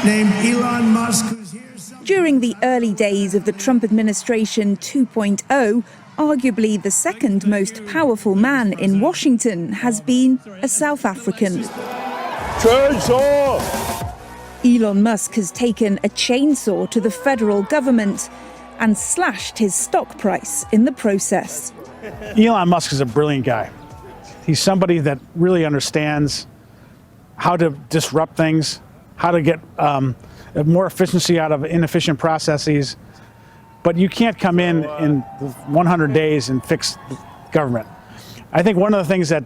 named Elon Musk, who's here. During the early days of the Trump administration 2.0, arguably the second most powerful man in Washington has been a South African. Chainsaw! Elon Musk has taken a chainsaw to the federal government and slashed his stock price in the process. Elon Musk is a brilliant guy. He's somebody that really understands how to disrupt things, how to get more efficiency out of inefficient processes. But you can't come in 100 days and fix the government. I think one of the things that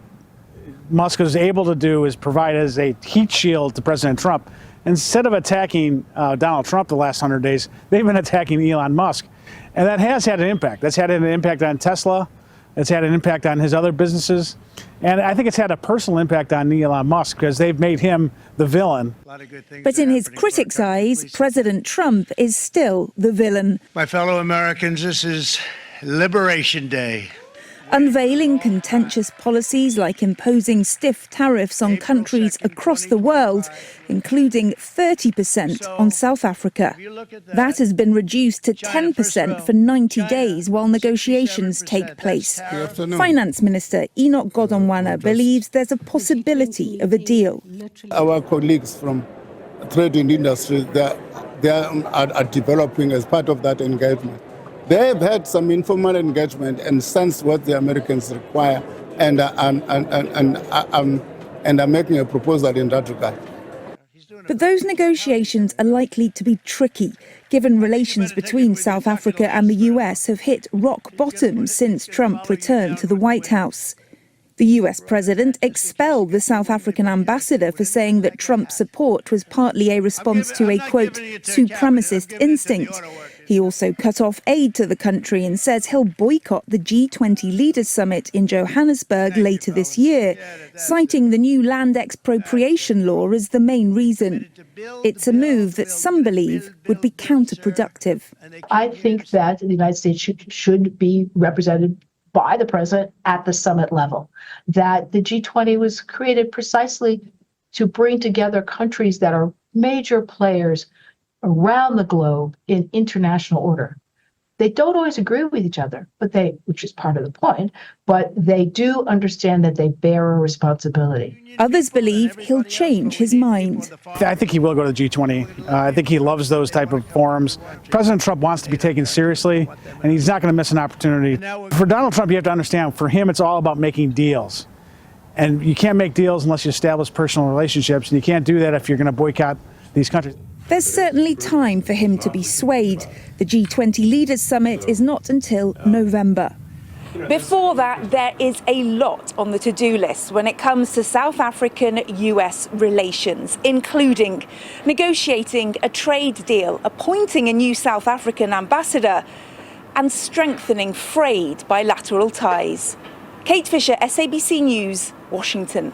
Musk was able to do is provide as a heat shield to President Trump. Instead of attacking Donald Trump the last 100 days, they've been attacking Elon Musk. And that has had an impact. That's had an impact on Tesla. It's had an impact on his other businesses. And I think it's had a personal impact on Elon Musk because they've made him the villain. But in his critics' eyes, President Trump is still the villain. My fellow Americans, this is Liberation Day. Unveiling contentious policies like imposing stiff tariffs on countries across the world, including 30% on South Africa. That has been reduced to 10% for 90 days while negotiations take place. Finance Minister Enoch Godongwana believes there's a possibility of a deal. Our colleagues from trading industry, they are developing as part of that engagement. They have had some informal engagement and sensed what the Americans require and are making a proposal in that regard. But those negotiations are likely to be tricky, given relations between South Africa and the US have hit rock bottom since Trump returned to the White House. The US president expelled the South African ambassador for saying that Trump's support was partly a response to a, quote, supremacist instinct. He also cut off aid to the country and says he'll boycott the G20 Leaders Summit in Johannesburg later this year, citing the new land expropriation law as the main reason. It's a move that some believe would be counterproductive. I think that the United States should be represented by the president at the summit level, that the G20 was created precisely to bring together countries that are major players around the globe in international order. They don't always agree with each other, which is part of the point, but they do understand that they bear a responsibility. Others believe he'll change his mind. I think he will go to the G20. I think he loves those type of forums. President Trump wants to be taken seriously, and he's not going to miss an opportunity. For Donald Trump, you have to understand, for him, it's all about making deals. And you can't make deals unless you establish personal relationships, and you can't do that if you're going to boycott these countries. There's certainly time for him to be swayed. The G20 Leaders Summit is not until November. Before that, there is a lot on the to-do list when it comes to South African-US relations, including negotiating a trade deal, appointing a new South African ambassador, and strengthening frayed bilateral ties. Kate Fisher, SABC News, Washington.